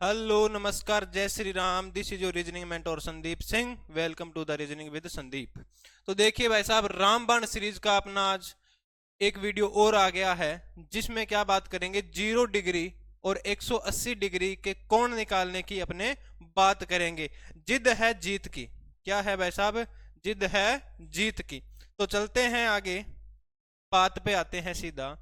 Hello नमस्कार जय Shri Ram. This is your reasoning mentor Sandeep Singh. Welcome to the reasoning with Sandeep. तो देखिए भाई साहब, रामबाण सीरीज का अपना आज एक वीडियो और आ गया है, जिसमें क्या बात करेंगे, 0 डिग्री और 180 डिग्री के कोण निकालने की अपने बात करेंगे। जिद है जीत की। क्या है भाई साहब? जिद है जीत की। तो चलते हैं आगे, बात पे आते हैं सीधा।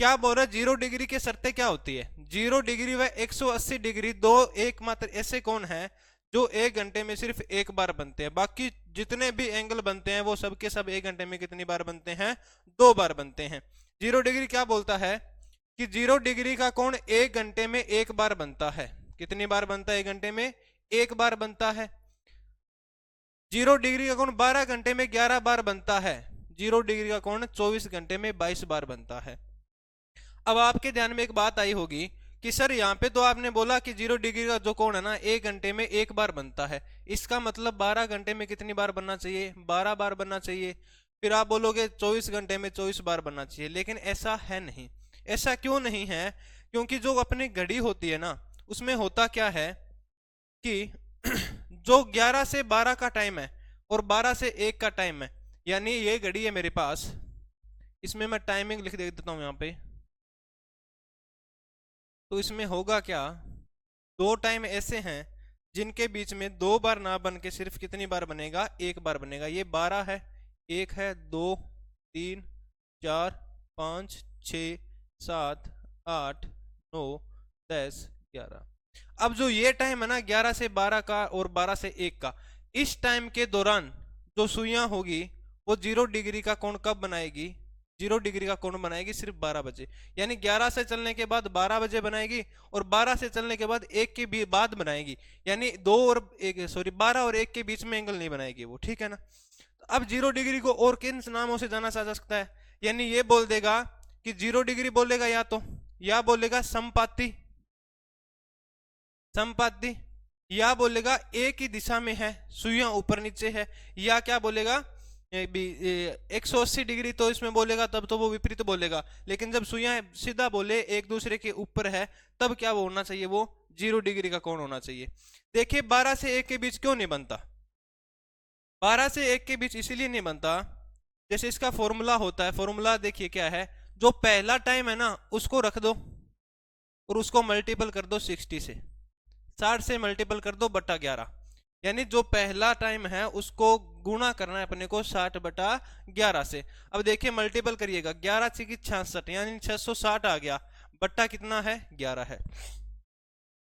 क्या बोल रहा है? 0 डिग्री की शर्तें क्या होती है? 0 डिग्री व 180 डिग्री दो एकमात्र ऐसे कोण हैं जो 1 घंटे में सिर्फ एक बार बनते हैं। बाकी जितने भी एंगल बनते हैं वो सब के सब 1 घंटे में कितनी बार बनते हैं? 2 बार बनते हैं। 0 डिग्री क्या बोलता है कि 0 डिग्री का कोण 1 घंटे में एक बार बनता है। कितनी बार बनता है? 1 घंटे में एक बार बनता है। 0 डिग्री का कोण 12 घंटे में 11 बार बनता है। 0 डिग्री का कोण 24 घंटे में 22 बार बनता है। अब आपके ध्यान में एक बात आई होगी कि सर यहाँ पे तो आपने बोला कि 0 डिग्री का जो कोण है ना 1 घंटे में एक बार बनता है, इसका मतलब 12 घंटे में कितनी बार बनना चाहिए? 12 बार बनना चाहिए। फिर आप बोलोगे 24 घंटे में 24 बार बनना चाहिए, लेकिन ऐसा है नहीं। ऐसा क्यों नहीं है? क्योंकि जो अपनी घड़ी होती है ना, उसमें होता क्या है कि जो 11 से 12 का टाइम है और 12 से 1 का टाइम है, यानी ये घड़ी है मेरे पास, इसमें मैं टाइमिंग लिख देता हूँ यहाँ पे। तो इसमें होगा क्या, दो टाइम ऐसे हैं जिनके बीच में 2 बार ना बन के सिर्फ कितनी बार बनेगा? एक बार बनेगा। ये 12 है, एक है, 2, 3, 4, 5, 6, 7, 8, 9, 10, 11। अब जो ये टाइम है ना 11 से 12 का और 12 से 1 का, इस टाइम के दौरान जो सुइयां होगी वो 0 डिग्री का कोण कब बनाएगी? 0 डिग्री का कोण बनाएगी सिर्फ 12 बजे। यानी 11 से चलने के बाद 12 बजे बनाएगी और 12 से चलने के बाद 1 के बाद बनाएगी। यानी 12 और 1 के बीच में एंगल नहीं बनाएगी वो, ठीक है ना। तो अब 0 डिग्री को और किन नामों से जाना जा सकता है? यानी ये बोल देगा कि 0 डिग्री बोलेगा या बोलेगा समपाती, समपाती, या बोलेगा एक ही दिशा में है, सुइयां ऊपर नीचे है, या क्या बोलेगा 180 डिग्री, तो इसमें बोलेगा तब तो वो विपरीत बोलेगा। लेकिन जब सुइयां सीधा बोले एक दूसरे के ऊपर है, तब क्या वो होना चाहिए? वो 0 डिग्री का कोण होना चाहिए। देखिए 12 से 1 के बीच क्यों नहीं बनता? 12 से 1 के बीच इसीलिए नहीं बनता, जैसे इसका फॉर्मूला होता है। फॉर्मूला देखिए क्या है, जो पहला टाइम है ना उसको रख दो और उसको मल्टीपल कर दो 60 से, 60 से मल्टीपल कर दो बटा 11। यानी जो पहला टाइम है उसको गुणा करना है अपने को 60 बटा 11 से। अब देखिए मल्टीपल करिएगा, 11 से की 66, यानी 660 आ गया। बट्टा कितना है? 11 है।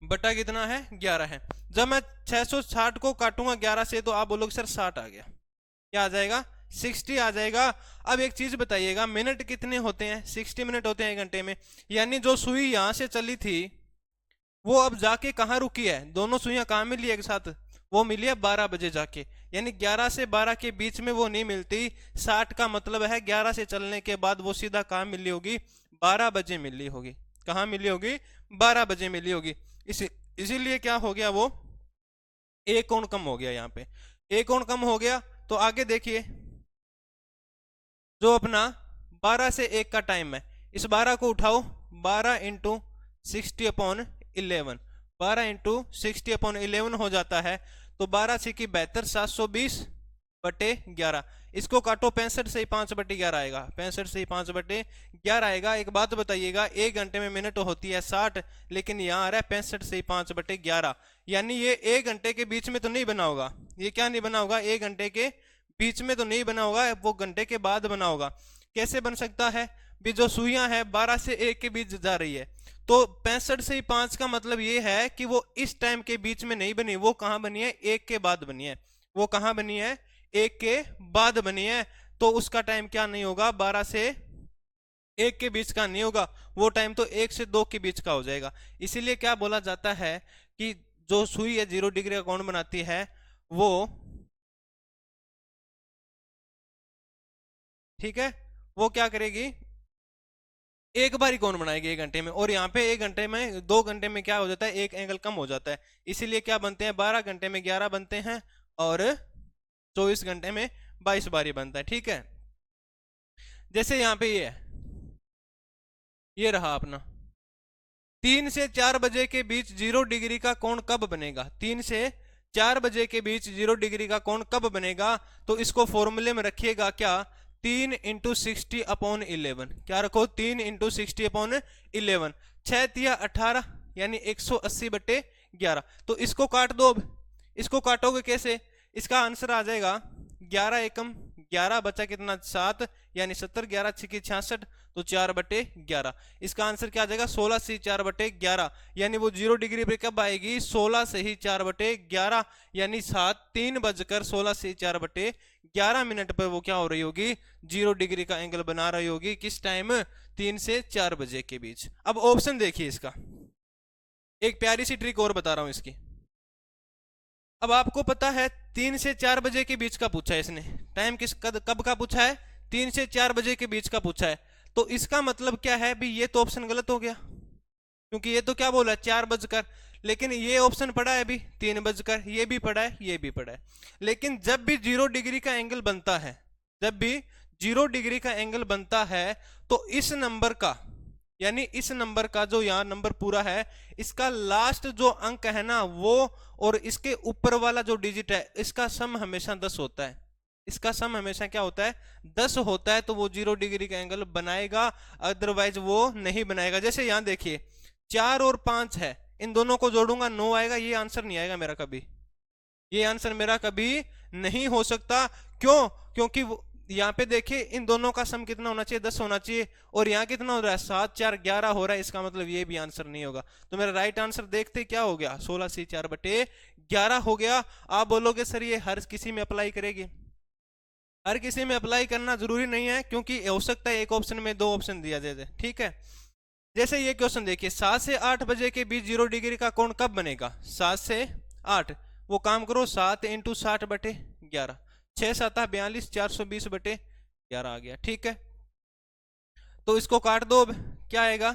बटा कितना है? 11 है। जब मैं 660 को काटूंगा 11 से तो आप बोलोगे सर 60 आ गया। क्या आ जाएगा? 60 आ जाएगा। अब एक चीज बताइएगा, मिनट कितने होते हैं? 60 मिनट होते हैं 1 घंटे में। यानी जो सुई यहां से चली थी वो अब जाके कहाँ रुकी है? दोनों सुइयां कहाँ मिली एक साथ? वो मिली है 12 बजे जाके। यानी 11 से 12 के बीच में वो नहीं मिलती। 60 का मतलब है 11 से चलने के बाद वो सीधा कहाँ मिली होगी? 12 बजे मिली होगी। कहाँ मिली होगी? 12 बजे मिली होगी। इसीलिए क्या हो गया, वो एक कोण कम हो गया। यहाँ पे एक कोण कम हो गया। तो आगे देखिए, जो अपना 12 से 1 का टाइम है, इस 12 को उठाओ, 12 × 60/11, 12 × 60/11 हो जाता है। तो 12 से की 72, 720/11। इसको काटो, 65 से ही 5/11 आएगा, 65 से ही 5/11 आएगा। एक बात बताइएगा, 1 घंटे में मिनट होती है 60, लेकिन यहाँ आ रहा है 65 से ही 5/11। यानी ये 1 घंटे के बीच में तो नहीं बना होगा। ये क्या नहीं बना होगा? 1 घंटे के बीच में तो नहीं बना होगा, वो घंटे के बाद बना होगा। कैसे बन सकता है? भी जो सुइयां है 12 से 1 के बीच जा रही है, तो 65 से 5 का मतलब ये है कि वो इस टाइम के बीच में नहीं बनी, वो कहां बनी है? 1 के बाद बनी है। वो कहां बनी है? 1 के बाद बनी है। तो उसका टाइम क्या नहीं होगा? 12 से 1 के बीच का नहीं होगा, वो टाइम तो 1 से 2 के बीच का हो जाएगा। इसीलिए क्या बोला जाता है कि जो सुई है 0 डिग्री का कोण बनाती है, वो, ठीक है, वो क्या करेगी? एक बार ही कौन बनाएगी 1 घंटे में। और यहाँ पे 1 घंटे में, 2 घंटे में क्या हो जाता है? एक एंगल कम हो जाता है। इसीलिए क्या बनते हैं? 12 घंटे में 11 बनते हैं और 24 घंटे में 22 बार ही बनता है, ठीक है। जैसे यहाँ पे ये है, ये रहा अपना, 3 से 4 बजे के बीच 0 डिग्री का कोण कब बनेगा? 3 से 4 बजे के बीच 0 डिग्री का कोण कब बनेगा? तो इसको फॉर्मूले में रखिएगा क्या, 3 इंटू 60/11। क्या रखो? 3 इंटू 60/11। 6 तिया 18 यानी 180/11। तो इसको काट दो। अब इसको काटोगे कैसे? इसका आंसर आ जाएगा 11 एकम 11 बचा कितना 7 यानी 70, 11 छिकी 66 तो 4/11। इसका आंसर क्या आ जाएगा? 16 से 4/11 यानी वो 0 डिग्री पे कब आएगी? 16 से ही 4/11 यानी 3:16 से 4/11 मिनट पर वो क्या हो रही होगी? 0 डिग्री का एंगल बना रही होगी। किस टाइम? 3 से 4 बजे के बीच। अब ऑप्शन देखिए इसका, एक प्यारी सी ट्रिक और बता रहा हूं इसकी। अब आपको पता है 3 से 4 बजे के बीच का पूछा है इसने, टाइम कब का पूछा है? 3 से 4 बजे के बीच का पूछा है। तो इसका मतलब क्या है भी? ये तो ऑप्शन गलत हो गया, क्योंकि ये तो क्या बोला 4 बजकर, लेकिन ये ऑप्शन पड़ा है अभी 3 बजकर, ये भी पड़ा है, ये भी पड़ा है। लेकिन जब भी 0 डिग्री का एंगल बनता है, जब भी 0 डिग्री का एंगल बनता है तो इस नंबर का, यानी इस नंबर का जो यहाँ नंबर पूरा है, इसका लास्ट जो अंक है ना वो, और इसके ऊपर वाला जो डिजिट है, इसका सम हमेशा 10 होता है। इसका सम हमेशा क्या होता है? 10 होता है। तो वो 0 डिग्री का एंगल बनाएगा, अदरवाइज वो नहीं बनाएगा। जैसे यहाँ देखिए 4 और 5 है, इन दोनों को जोड़ूंगा 9 आएगा। ये आंसर नहीं आएगा मेरा कभी, ये आंसर मेरा कभी नहीं हो सकता। क्यों? क्योंकि यहाँ पे देखिए इन दोनों का सम कितना होना चाहिए? 10 होना चाहिए। और यहाँ कितना हो रहा है? 7 4 11 हो रहा है। इसका मतलब ये भी आंसर नहीं होगा। तो मेरा राइट आंसर देखते क्या हो गया? 16 से 4/11 हो गया। आप बोलोगे सर ये हर किसी में अप्लाई करेगी? हर किसी में अप्लाई करना जरूरी नहीं है, क्योंकि हो सकता है एक ऑप्शन में 2 ऑप्शन दिया जाए। ठीक है, जैसे ये क्वेश्चन देखिए, 7 से 8 बजे के बीच 0 डिग्री का कोण कब बनेगा? 7 से 8, वो काम करो 7 इंटू 60/11, 6 7 42, 420/11 आ गया। ठीक है, तो इसको काट दो। अब क्या आएगा?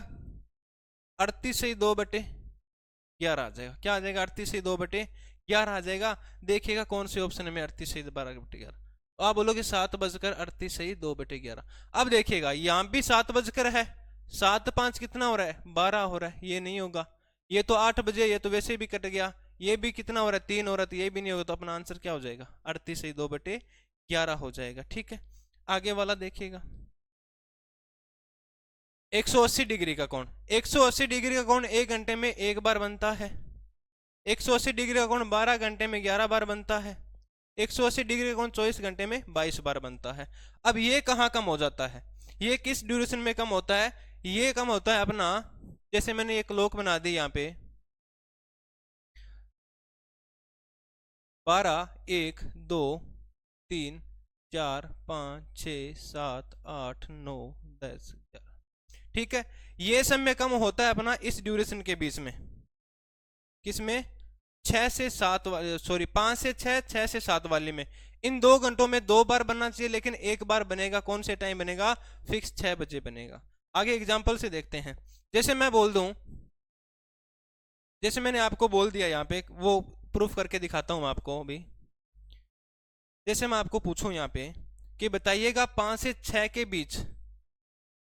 38 से 2/11 आ जाएगा। क्या आ जाएगा? 38 से 2/11 आ जाएगा। देखिएगा कौन से ऑप्शन में 38 से 12/11। तो आप बोलोगे 7:38 से 2/11। अब देखिएगा यहाँ भी 7 बजकर है, 7 5 कितना हो रहा है? 12 हो रहा है। ये नहीं होगा। ये तो 8 बजे, ये तो वैसे भी कट गया। ये भी कितना हो रहा है? 3 हो रहा है, तो ये भी नहीं होगा। तो अपना आंसर क्या हो जाएगा? 38 से 2/11 हो जाएगा। ठीक है, आगे वाला देखिएगा। 180 डिग्री का कोण, 180 डिग्री का कोण 1 घंटे में 1 बार बनता है। 180 डिग्री का कोण 12 घंटे में 11 बार बनता है। 180 डिग्री का कोण 24 घंटे में 22 बार बनता है। अब ये कहाँ कम हो जाता है? ये किस ड्यूरेशन में कम होता है? ये कम होता है अपना, जैसे मैंने एक क्लॉक बना दी यहाँ पे, 12 1 2 3 4 5 6 7 8 9 10 11। ठीक है, ये सब में कम होता है अपना इस ड्यूरेशन के बीच में। किसमें? 6 से 7 सॉरी 5 से 6, 6 से 7 वाली में। इन 2 घंटों में 2 बार बनना चाहिए, लेकिन एक बार बनेगा। कौन से टाइम बनेगा? फिक्स 6 बजे बनेगा। आगे एग्जांपल से देखते हैं। जैसे मैं बोल दूं, जैसे मैंने आपको बोल दिया यहाँ पे, वो प्रूफ करके दिखाता हूं आपको अभी। जैसे मैं आपको पूछूं यहाँ पे कि बताइएगा 5 से 6 के बीच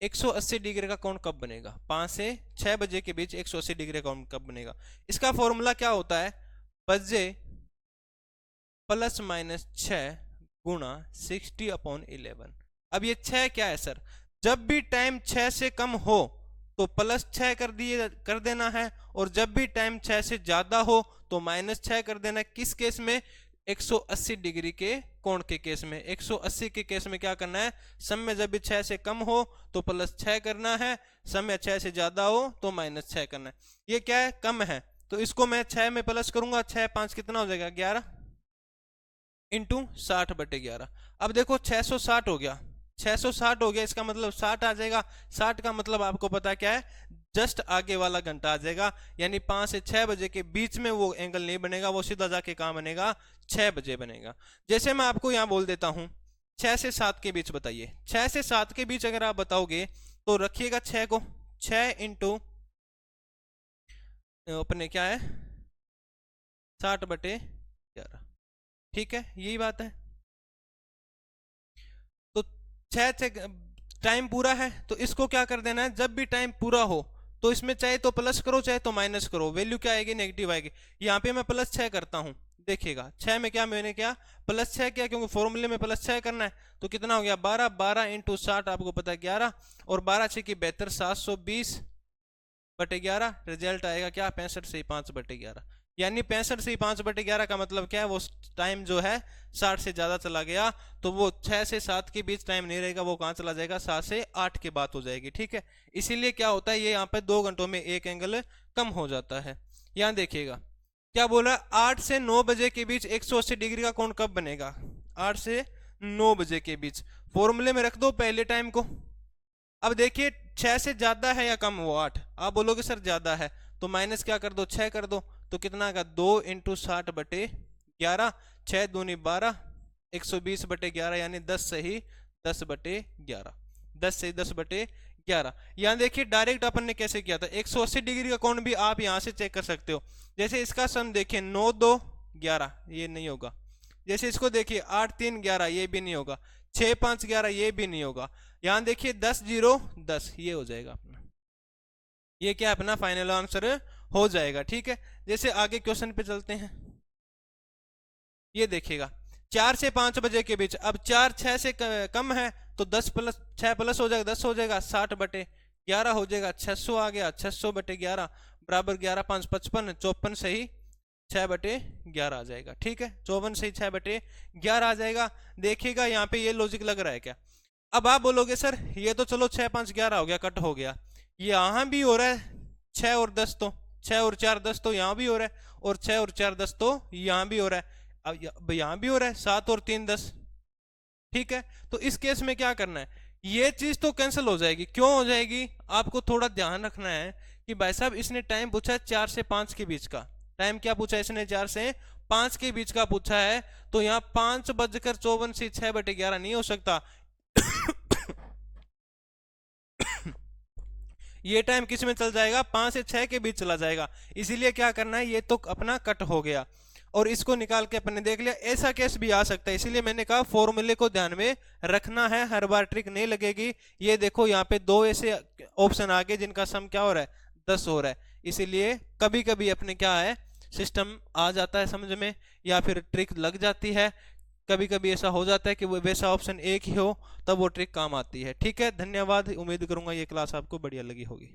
180 डिग्री का कोण कब बनेगा? 5 से 6 बजे के बीच 180 डिग्री का कोण कब बनेगा? इसका फॉर्मूला क्या होता है? बजे प्लस माइनस 6 गुणा 60/11। अब ये 6 क्या है सर? जब भी टाइम 6 से कम हो तो प्लस 6 कर देना है, और जब भी टाइम 6 से ज्यादा हो तो -6 कर देना है। किस केस में? 180 डिग्री के कोण के केस में। 180 के केस में क्या करना है? समय जब भी 6 से कम हो तो +6 करना है, समय 6 से ज्यादा हो तो -6 करना है। ये क्या है? कम है, तो इसको मैं 6 में प्लस करूंगा। 6 5 कितना हो जाएगा? 11 इंटू 60/11। अब देखो 660 हो गया, 660 हो गया। इसका मतलब 60 आ जाएगा। 60 का मतलब आपको पता क्या है? जस्ट आगे वाला घंटा आ जाएगा। यानी 5 से 6 बजे के बीच में वो एंगल नहीं बनेगा, वो सीधा जाके कहां बनेगा? 6 बजे बनेगा। जैसे मैं आपको यहां बोल देता हूं 6 से 7 के बीच बताइए। 6 से 7 के बीच अगर आप बताओगे तो रखिएगा 6 को, 6 इंटू अपने क्या है 60/11। ठीक है, यही बात है। तो 6 टाइम पूरा है तो इसको क्या कर देना है? जब भी टाइम पूरा हो तो इसमें चाहे तो प्लस करो चाहे तो माइनस करो, वैल्यू क्या आएगी, नेगेटिव आएगी। यहाँ पे मैं +6 करता हूँ, देखिएगा 6 में क्या मैंने क्या +6 किया, क्योंकि फॉर्मूले में +6 करना है। तो कितना हो गया 12, 12 × 60 आपको पता है 11, और 12 6 की 72, 720/11। रिजल्ट आएगा क्या 65 से 5/11, यानी 65 से 5/11 का मतलब क्या है, वो टाइम जो है 60 से ज्यादा चला गया, तो वो 6 से 7 के बीच टाइम नहीं रहेगा, वो कहाँ चला जाएगा 7 से 8 के बाद हो जाएगी, ठीक है। इसीलिए क्या होता है, ये यहाँ पे 2 घंटों में एक एंगल कम हो जाता है। यहाँ देखिएगा क्या बोला, 8 से 9 बजे के बीच 180 डिग्री का कोण कब बनेगा, 8 से 9 बजे के बीच। फॉर्मूले में रख दो पहले टाइम को। अब देखिए 6 से ज्यादा है या कम, वो 8, आप बोलोगे सर ज्यादा है, तो माइनस क्या कर दो 6 कर दो, तो कितना का 2 × 60/11, 6 दूनी 12, 120/11, यानी 10 से ही 10/11, 10 से 10/11। यहाँ देखिए डायरेक्ट अपन ने कैसे किया था, 180 डिग्री का कोण भी आप यहाँ से चेक कर सकते हो। जैसे इसका सम देखिए 9 2 11, ये नहीं होगा। जैसे इसको देखिए 8 3 11, ये भी नहीं होगा। 6 5 11, ये भी नहीं होगा। यहाँ देखिए 10 0 10, ये हो जाएगा अपना, ये क्या अपना फाइनल आंसर हो जाएगा, ठीक है। जैसे आगे क्वेश्चन पे चलते हैं, ये देखिएगा 4 से 5 बजे के बीच, अब 4 6 से कम है, तो 10 + 6 प्लस हो जाएगा 10 हो जाएगा, 60/11 हो जाएगा, 600 आ गया, 600/11 बराबर 11 5 55, 54 से ही 6/11 आ जाएगा, ठीक है। 54 से ही 6/11 आ जाएगा। देखिएगा यहाँ पे ये लॉजिक लग रहा है क्या। अब आप बोलोगे सर ये तो चलो 6 5 11 हो गया, कट हो गया, यहाँ भी हो रहा है 6 और 10, तो 6 और 4 10 तो यहाँ भी हो रहा है, और 6 और 4 10 तो यहाँ भी हो रहा है, अब यहाँ भी हो रहा है 7 और 3 10, ठीक है। तो इस केस में क्या करना है, ये चीज तो कैंसिल हो जाएगी। क्यों हो जाएगी, आपको थोड़ा ध्यान रखना है कि भाई साहब इसने टाइम पूछा 4 से 5 के बीच का, टाइम क्या पूछा इसने 4 से 5 के बीच का पूछा है, तो यहाँ 5:54 से 6/11 नहीं हो सकता। ये टाइम किस में चल जाएगा, 5 से 6 के बीच चला जाएगा। इसीलिए क्या करना है, ये तो अपना कट हो गया, और इसको निकाल के अपने देख लिया। ऐसा केस भी आ सकता है, इसीलिए मैंने कहा फॉर्मूले को ध्यान में रखना है, हर बार ट्रिक नहीं लगेगी। ये देखो यहाँ पे 2 ऐसे ऑप्शन आ गए जिनका सम क्या हो रहा है 10 हो रहा है, इसीलिए कभी कभी अपने क्या है सिस्टम आ जाता है समझ में, या फिर ट्रिक लग जाती है। कभी कभी ऐसा हो जाता है कि वो वैसा ऑप्शन एक ही हो, तब वो ट्रिक काम आती है, ठीक है। धन्यवाद, उम्मीद करूंगा ये क्लास आपको बढ़िया लगी होगी।